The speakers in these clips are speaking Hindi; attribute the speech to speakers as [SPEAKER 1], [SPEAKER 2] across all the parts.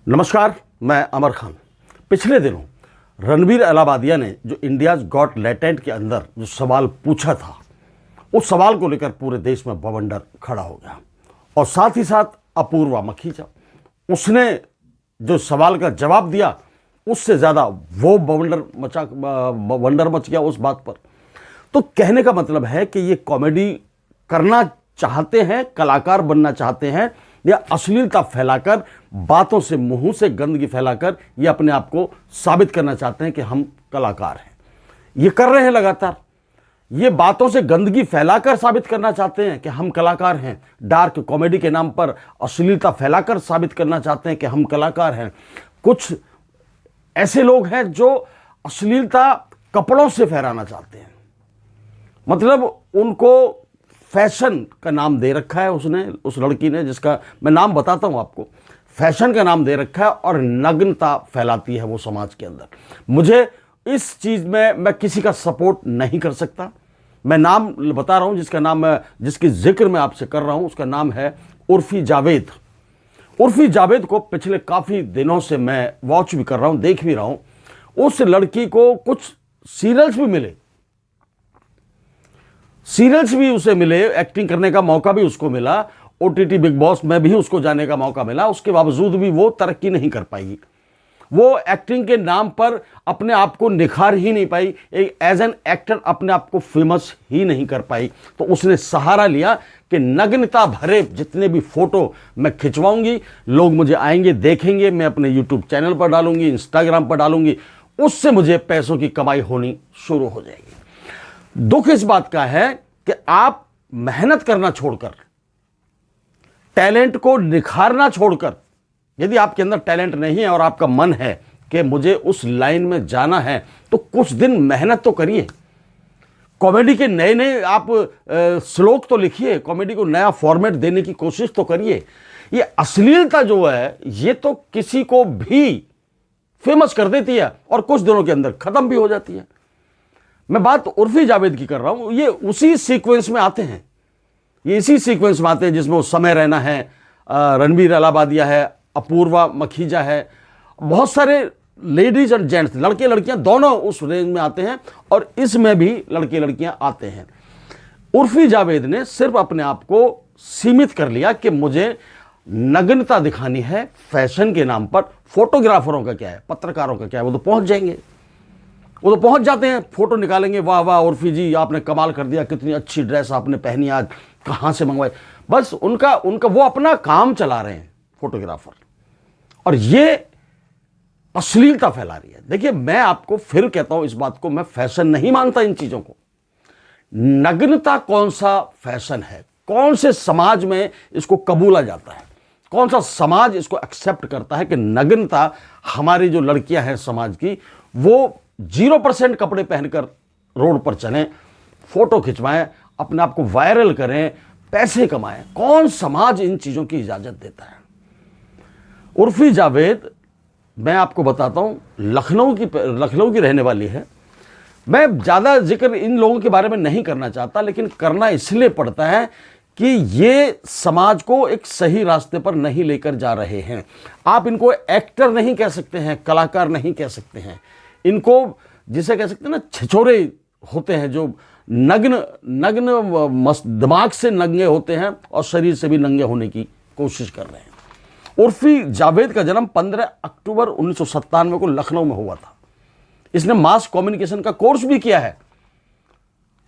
[SPEAKER 1] नमस्कार, मैं अमर खान। पिछले दिनों रणबीर अलाहाबादिया ने जो इंडियाज गॉट टैलेंट के अंदर जो सवाल पूछा था, उस सवाल को लेकर पूरे देश में बवंडर खड़ा हो गया। और साथ ही साथ अपूर्वा मखीजा, उसने जो सवाल का जवाब दिया, उससे ज़्यादा वो बवंडर मच गया उस बात पर। तो कहने का मतलब है कि ये कॉमेडी करना चाहते हैं, कलाकार बनना चाहते हैं, या अश्लीलता फैलाकर, बातों से, मुंह से गंदगी फैलाकर ये अपने आप को साबित करना चाहते हैं कि हम कलाकार हैं। ये कर रहे हैं लगातार। ये बातों से गंदगी फैलाकर साबित करना चाहते हैं कि हम कलाकार हैं। डार्क कॉमेडी के नाम पर अश्लीलता फैलाकर साबित करना चाहते हैं कि हम कलाकार हैं। कुछ ऐसे लोग हैं जो अश्लीलता कपड़ों से फहराना चाहते हैं। मतलब उनको फैशन का नाम दे रखा है उसने, उस लड़की ने, जिसका मैं नाम बताता हूं आपको। फैशन का नाम दे रखा है और नग्नता फैलाती है वो समाज के अंदर। मुझे इस चीज में मैं किसी का सपोर्ट नहीं कर सकता। मैं नाम बता रहा हूं जिसका नाम जिसकी जिक्र मैं आपसे कर रहा हूं, उसका नाम है उर्फी जावेद। उर्फी जावेद को पिछले काफी दिनों से मैं वॉच भी कर रहा हूं, देख भी रहा हूं। उस लड़की को कुछ सीरियल्स भी मिले, उसे मिले, एक्टिंग करने का मौका भी उसको मिला, ओटीटी बिग बॉस में भी उसको जाने का मौका मिला। उसके बावजूद भी वो तरक्की नहीं कर पाएगी। वो एक्टिंग के नाम पर अपने आप को निखार ही नहीं पाई, एक एज एन एक्टर अपने आप को फेमस ही नहीं कर पाई। तो उसने सहारा लिया कि नग्नता भरे जितने भी फोटो मैं खिंचवाऊंगी, लोग मुझे आएंगे, देखेंगे, मैं अपने यूट्यूब चैनल पर डालूंगी, इंस्टाग्राम पर डालूंगी, उससे मुझे पैसों की कमाई होनी शुरू हो जाएगी। दुख इस बात का है कि आप मेहनत करना छोड़कर, टैलेंट को निखारना छोड़कर, यदि आपके अंदर टैलेंट नहीं है और आपका मन है कि मुझे उस लाइन में जाना है, तो कुछ दिन मेहनत तो करिए। कॉमेडी के नए नए आप श्लोक तो लिखिए, कॉमेडी को नया फॉर्मेट देने की कोशिश तो करिए। ये अश्लीलता जो है, ये तो किसी को भी फेमस कर देती है और कुछ दिनों के अंदर खत्म भी हो जाती है। मैं बात उर्फी जावेद की कर रहा हूं। ये उसी सीक्वेंस में आते हैं, ये इसी सीक्वेंस में आते हैं जिसमें वो समय रैना है, रणबीर अलाहाबादिया है, अपूर्वा मखीजा है, बहुत सारे लेडीज एंड जेंट्स, लड़के लड़कियां दोनों उस रेंज में आते हैं, और इसमें भी लड़के लड़कियां आते हैं। उर्फी जावेद ने सिर्फ अपने आप को सीमित कर लिया कि मुझे नग्नता दिखानी है फैशन के नाम पर। फोटोग्राफरों का क्या है, पत्रकारों का क्या है, वो तो पहुंच जाएंगे, वो तो पहुंच जाते हैं, फोटो निकालेंगे, वाह वाह उर्फी जी आपने कमाल कर दिया, कितनी अच्छी ड्रेस आपने पहनी, आज कहां से मंगवाई। बस उनका वो अपना काम चला रहे हैं फोटोग्राफर, और ये अश्लीलता फैला रही है। देखिए, मैं आपको फिर कहता हूं इस बात को, मैं फैशन नहीं मानता इन चीजों को। नग्नता कौन सा फैशन है? कौन से समाज में इसको कबूला जाता है? कौन सा समाज इसको एक्सेप्ट करता है कि नग्नता, हमारी जो लड़कियां हैं समाज की, वो 0% कपड़े पहनकर रोड पर चलें, फोटो खिंचवाएं, अपने आप को वायरल करें, पैसे कमाएं? कौन समाज इन चीजों की इजाजत देता है? उर्फी जावेद, मैं आपको बताता हूं, लखनऊ की रहने वाली है। मैं ज्यादा जिक्र इन लोगों के बारे में नहीं करना चाहता, लेकिन करना इसलिए पड़ता है कि ये समाज को एक सही रास्ते पर नहीं लेकर जा रहे हैं। आप इनको एक्टर नहीं कह सकते हैं, कलाकार नहीं कह सकते हैं, इनको जिसे कह सकते हैं ना, छिछोरे होते हैं, जो नग्न दिमाग से नंगे होते हैं और शरीर से भी नंगे होने की कोशिश कर रहे हैं। उर्फी जावेद का जन्म 15 अक्टूबर 1997 को लखनऊ में हुआ था। इसने मास कम्युनिकेशन का कोर्स भी किया है,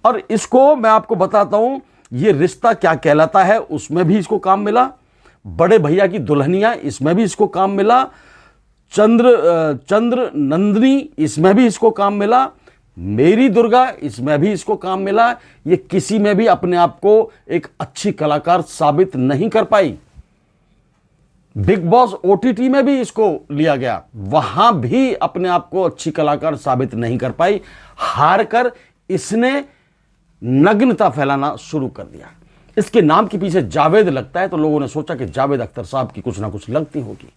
[SPEAKER 1] और इसको मैं आपको बताता हूं, ये रिश्ता क्या कहलाता है उसमें भी इसको काम मिला, बड़े भैया की दुल्हनिया इसमें भी इसको काम मिला, चंद्र नंदिनी इसमें भी इसको काम मिला, मेरी दुर्गा इसमें भी इसको काम मिला। ये किसी में भी अपने आप को एक अच्छी कलाकार साबित नहीं कर पाई। बिग बॉस ओटीटी में भी इसको लिया गया, वहां भी अपने आप को अच्छी कलाकार साबित नहीं कर पाई। हार कर इसने नग्नता फैलाना शुरू कर दिया। इसके नाम के पीछे जावेद लगता है, तो लोगों ने सोचा कि जावेद अख्तर साहब की कुछ ना कुछ लगती होगी।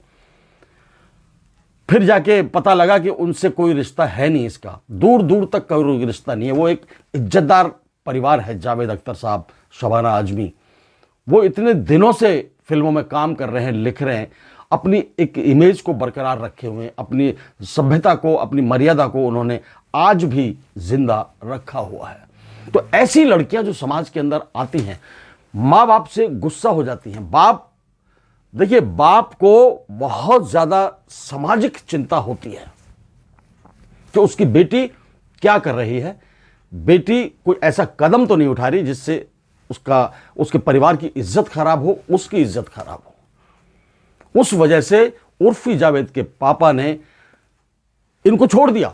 [SPEAKER 1] फिर जाके पता लगा कि उनसे कोई रिश्ता है नहीं, इसका दूर दूर तक कोई रिश्ता नहीं है। वो एक इज्जतदार परिवार है, जावेद अख्तर साहब, शबाना आजमी। वो इतने दिनों से फिल्मों में काम कर रहे हैं, लिख रहे हैं, अपनी एक इमेज को बरकरार रखे हुए, अपनी सभ्यता को, अपनी मर्यादा को उन्होंने आज भी जिंदा रखा हुआ है। तो ऐसी लड़कियां जो समाज के अंदर आती हैं, माँ बाप से गुस्सा हो जाती हैं। देखिए, बाप को बहुत ज्यादा सामाजिक चिंता होती है कि उसकी बेटी क्या कर रही है, बेटी कोई ऐसा कदम तो नहीं उठा रही जिससे उसके परिवार की इज्जत खराब हो, उसकी इज्जत खराब हो। उस वजह से उर्फी जावेद के पापा ने इनको छोड़ दिया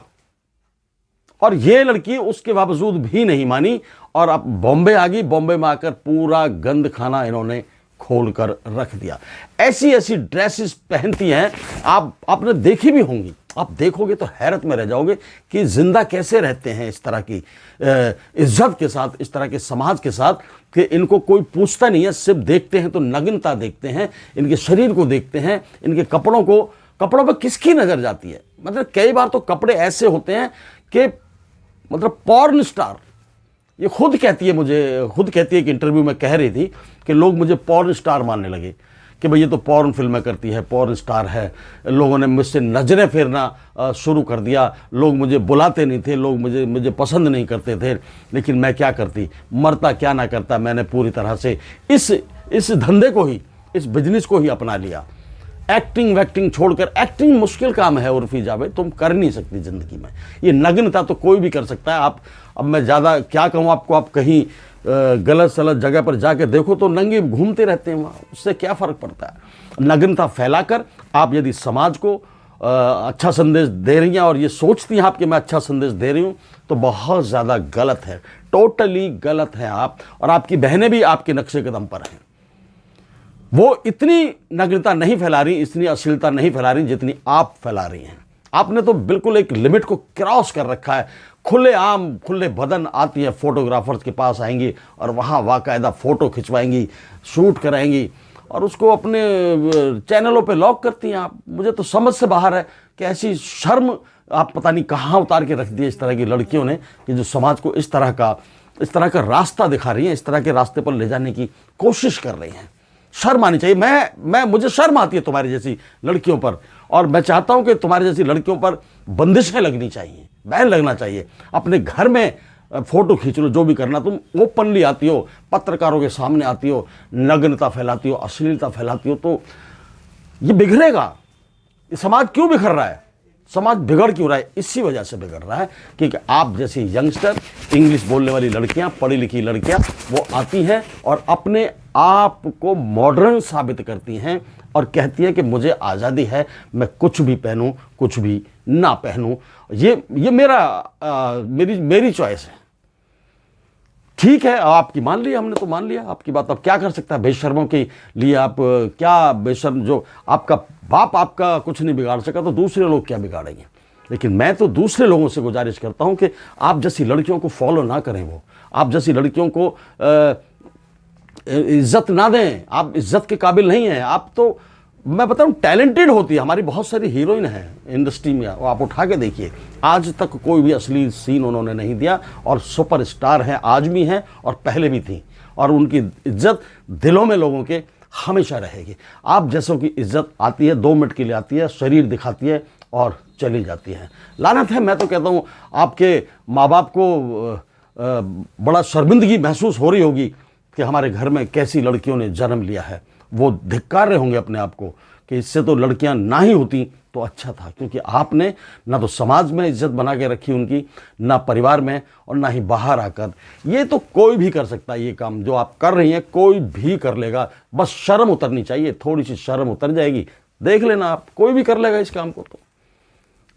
[SPEAKER 1] और ये लड़की उसके बावजूद भी नहीं मानी और अब बॉम्बे आ गई। बॉम्बे में आकर पूरा गंद खाना इन्होंने खोल कर रख दिया। ऐसी ऐसी ड्रेसेस पहनती हैं, आपने देखी भी होंगी। आप देखोगे तो हैरत में रह जाओगे कि जिंदा कैसे रहते हैं इस तरह की इज्जत के साथ, इस तरह के समाज के साथ, कि इनको कोई पूछता नहीं है। सिर्फ देखते हैं तो नग्नता देखते हैं, इनके शरीर को देखते हैं, इनके कपड़ों पर किसकी नजर जाती है। मतलब कई बार तो कपड़े ऐसे होते हैं कि मतलब पॉर्न स्टार, ये खुद कहती है कि इंटरव्यू में कह रही थी कि लोग मुझे पॉर्न स्टार मानने लगे कि भाई ये तो पॉर्न फिल्में करती है, पॉर्न स्टार है। लोगों ने मुझसे नजरें फेरना शुरू कर दिया, लोग मुझे बुलाते नहीं थे, लोग मुझे पसंद नहीं करते थे, लेकिन मैं क्या करती, मरता क्या ना करता। मैंने पूरी तरह से इस धंधे को ही, इस बिजनेस को ही अपना लिया। एक्टिंग वैक्टिंग छोड़कर, एक्टिंग मुश्किल काम है उर्फी जावेद, तुम कर नहीं सकती जिंदगी में। ये नग्नता तो कोई भी कर सकता है। अब मैं ज़्यादा क्या कहूँ आपको, आप कहीं गलत सलत जगह पर जाके देखो तो नंगे घूमते रहते हैं वहाँ, उससे क्या फ़र्क पड़ता है। नग्नता फैलाकर आप यदि समाज को अच्छा संदेश दे रही हैं और ये सोचती हैं आप कि मैं अच्छा संदेश दे रही हूँ, तो बहुत ज़्यादा गलत है, टोटली गलत है आप। और आपकी बहनें भी आपके नक्शे कदम पर हैं। वो इतनी नग्नता नहीं फैला रही, इतनी अश्लीलता नहीं फैला रही जितनी आप फैला रही हैं। आपने तो बिल्कुल एक लिमिट को क्रॉस कर रखा है। खुले बदन आती है, फोटोग्राफर्स के पास आएंगी और वहाँ बाकायदा फ़ोटो खिंचवाएंगी, शूट कराएंगी और उसको अपने चैनलों पे लॉक करती हैं आप। मुझे तो समझ से बाहर है कि ऐसी शर्म आप पता नहीं कहाँ उतार के रख दी है इस तरह की लड़कियों ने, कि जो समाज को इस तरह का रास्ता दिखा रही हैं, इस तरह के रास्ते पर ले जाने की कोशिश कर रही हैं। शर्म आनी चाहिए। मुझे शर्म आती है तुम्हारी जैसी लड़कियों पर, और मैं चाहता हूं कि तुम्हारी जैसी लड़कियों पर बंदिशें लगनी चाहिए, बैन लगना चाहिए। अपने घर में फोटो खींच लो, जो भी करना, तुम ओपनली आती हो, पत्रकारों के सामने आती हो, नग्नता फैलाती हो, अश्लीलता फैलाती हो, तो ये बिगड़ेगा। ये समाज क्यों बिखर रहा है? समाज बिगड़ क्यों रहा है? इसी वजह से बिगड़ रहा है क्योंकि आप जैसी यंगस्टर, इंग्लिश बोलने वाली लड़कियां, पढ़ी लिखी लड़कियां, वो आती हैं और अपने आप को मॉडर्न साबित करती हैं और कहती हैं कि मुझे आज़ादी है, मैं कुछ भी पहनूं, कुछ भी ना पहनूं। ये मेरी चॉइस है। ठीक है, आपकी मान लिया, हमने तो मान लिया आपकी बात। अब क्या कर सकता है बेशर्मों के लिए? आप क्या बेशर्म, जो आपका बाप आपका कुछ नहीं बिगाड़ सका तो दूसरे लोग क्या बिगाड़ेंगे? लेकिन मैं तो दूसरे लोगों से गुजारिश करता हूं कि आप जैसी लड़कियों को फॉलो ना करें, वो आप जैसी लड़कियों को इज्जत ना दें। आप इज्जत के काबिल नहीं हैं। आप तो, मैं बताऊं, टैलेंटेड होती है। हमारी बहुत सारी हीरोइन हैं इंडस्ट्री में, आप उठा के देखिए, आज तक कोई भी असली सीन उन्होंने नहीं दिया और सुपरस्टार हैं, आज भी हैं और पहले भी थी, और उनकी इज्जत दिलों में लोगों के हमेशा रहेगी। आप जैसों की इज्जत आती है, 2 मिनट के लिए आती है, शरीर दिखाती है और चली जाती है। लानत है। मैं तो कहता हूँ आपके माँ बाप को बड़ा शर्मिंदगी महसूस हो रही होगी कि हमारे घर में कैसी लड़कियों ने जन्म लिया है। वो धिक्कार रहे होंगे अपने आप को कि इससे तो लड़कियां ना ही होती तो अच्छा था, क्योंकि आपने ना तो समाज में इज्जत बना के रखी उनकी, ना परिवार में, और ना ही बाहर आकर। ये तो कोई भी कर सकता है, ये काम जो आप कर रही हैं कोई भी कर लेगा। बस शर्म उतरनी चाहिए, थोड़ी सी शर्म उतर जाएगी, देख लेना आप, कोई भी कर लेगा इस काम को। तो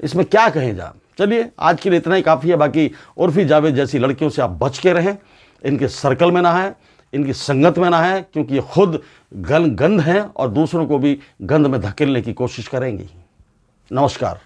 [SPEAKER 1] इसमें क्या कहें जा। चलिए, आज के लिए इतना ही काफ़ी है। बाकी उर्फी जावेद जैसी लड़कियों से आप बच के रहें, इनके सर्कल में ना है, इनकी संगत में ना है, क्योंकि ये खुद गंद हैं और दूसरों को भी गंद में धकेलने की कोशिश करेंगी। नमस्कार।